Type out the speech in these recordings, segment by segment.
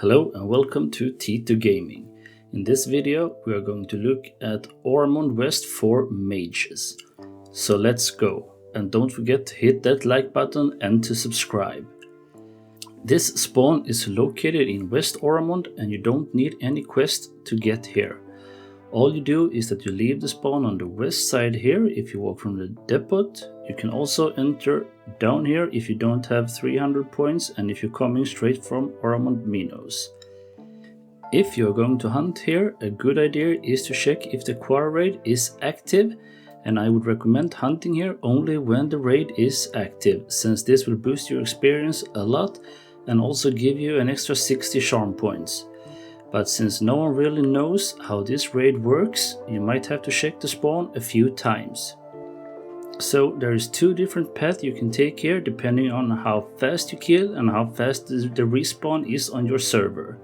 Hello and welcome to T2 Gaming. In this video we are going to look at Oramond West for mages. So let's go, and don't forget to hit that like button and to subscribe. This spawn is located in West Oramond and you don't need any quest to get here. All you do is that you leave the spawn on the west side here if you walk from the depot. You can also enter down here if you don't have 300 points and if you're coming straight from Oramond Minos. If you're going to hunt here, a good idea is to check if the quarry raid is active, and I would recommend hunting here only when the raid is active, since this will boost your experience a lot and also give you an extra 60 charm points. But since no one really knows how this raid works, you might have to check the spawn a few times. So there is two different paths you can take here depending on how fast you kill and how fast the respawn is on your server.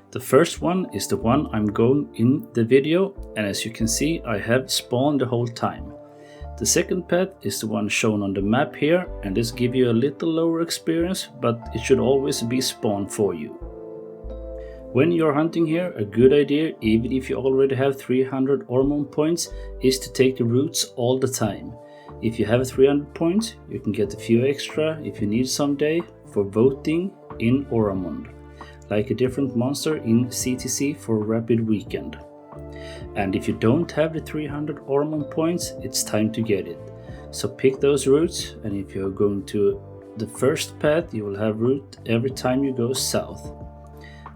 The first one is the one I'm going in the video, and as you can see I have spawned the whole time. The second path is the one shown on the map here, and this gives you a little lower experience, but it should always be spawned for you. When you're hunting here, a good idea, even if you already have 300 Oramond points, is to take the routes all the time. If you have 300 points, you can get a few extra if you need someday for voting in Oramond, like a different monster in CTC for Rapid Weekend. And if you don't have the 300 Oramond points, it's time to get it. So pick those routes, and if you're going to the first path, you will have route every time you go south.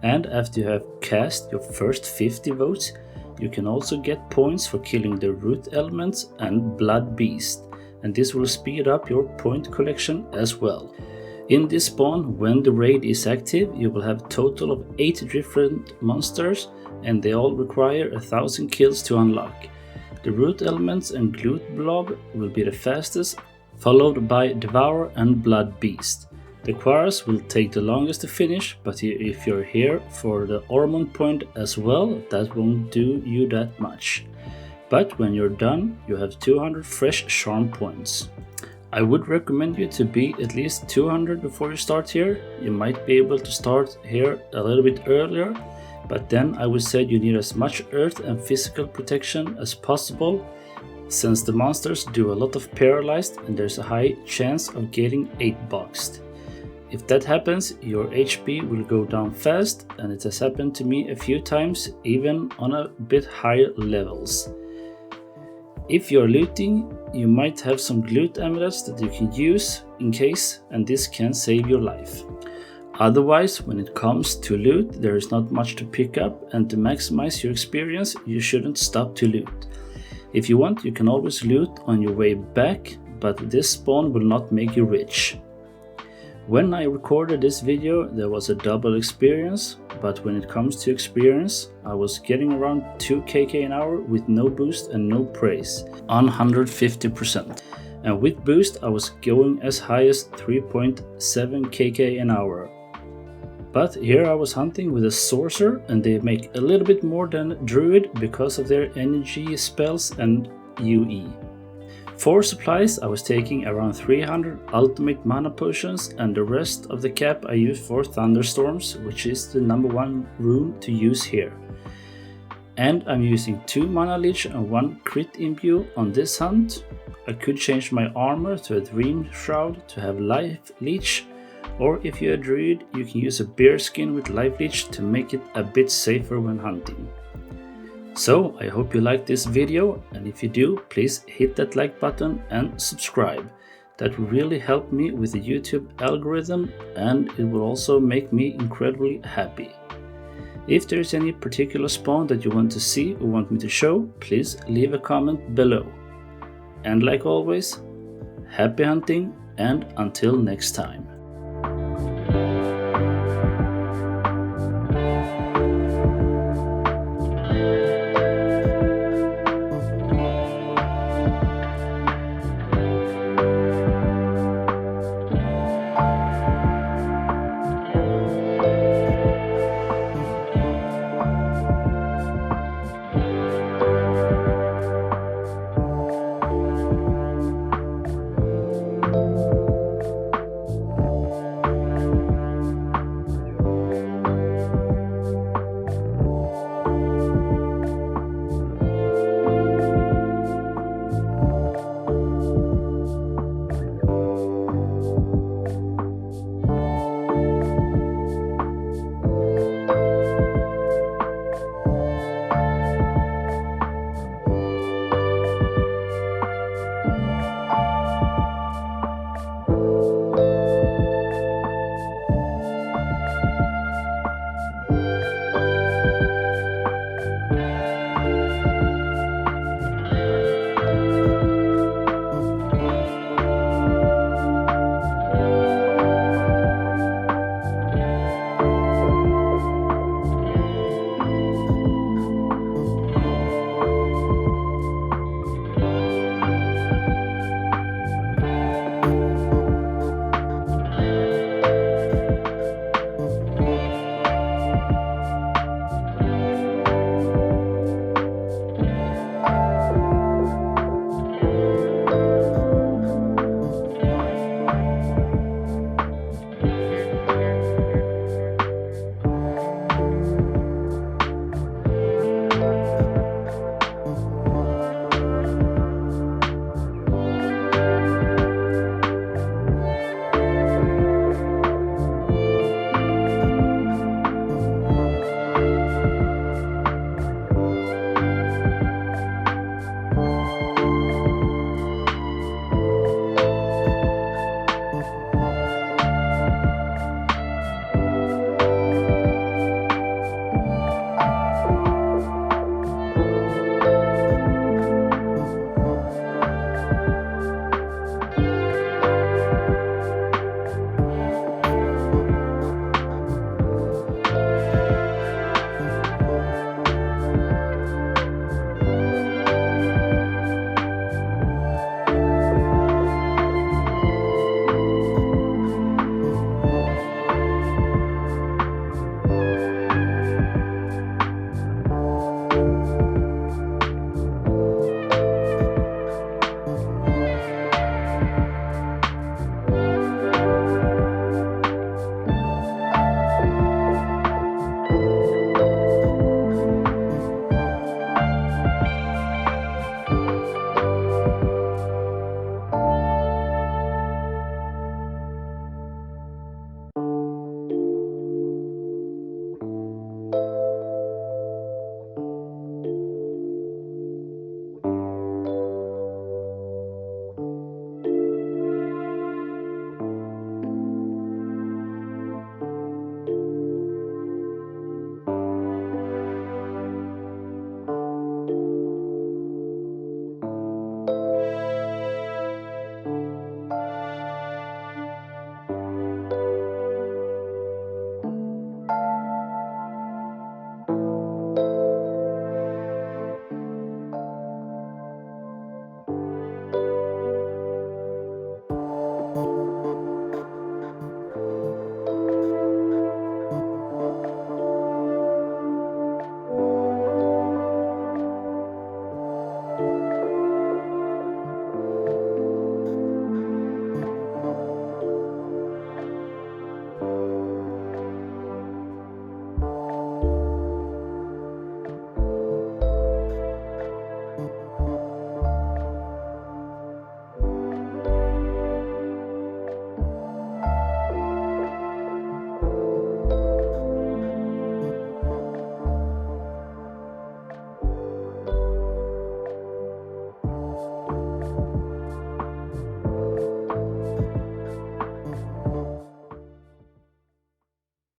And after you have cast your first 50 votes, you can also get points for killing the root elements and blood beast, and this will speed up your point collection as well. In this spawn, when the raid is active, you will have a total of 8 different monsters, and they all require 1000 kills to unlock. The root elements and glute blob will be the fastest, followed by devour and blood beast. The quarries will take the longest to finish, but if you're here for the Oramond point as well, that won't do you that much. But when you're done, you have 200 fresh charm points. I would recommend you to be at least 200 before you start here. You might be able to start here a little bit earlier, but then I would say you need as much earth and physical protection as possible, since the monsters do a lot of paralyzed and there's a high chance of getting 8-boxed. If that happens, your HP will go down fast, and it has happened to me a few times, even on a bit higher levels. If you're looting, you might have some glute amulets that you can use in case, and this can save your life. Otherwise, when it comes to loot, there is not much to pick up, and to maximize your experience, you shouldn't stop to loot. If you want, you can always loot on your way back, but this spawn will not make you rich. When I recorded this video, there was a double experience, but when it comes to experience, I was getting around 2 kk an hour with no boost and no praise, on 150%. And with boost, I was going as high as 3.7 kk an hour. But here I was hunting with a sorcerer, and they make a little bit more than druid because of their energy spells and UE. For supplies, I was taking around 300 ultimate mana potions, and the rest of the cap I used for thunderstorms, which is the #1 rune to use here. And I'm using 2 mana leech and 1 crit imbue on this hunt. I could change my armor to a dream shroud to have life leech, or if you're a druid, you can use a bear skin with life leech to make it a bit safer when hunting. So I hope you liked this video, and if you do, please hit that like button and subscribe. That will really help me with the YouTube algorithm, and it will also make me incredibly happy. If there is any particular spawn that you want to see or want me to show, please leave a comment below. And like always, happy hunting, and until next time.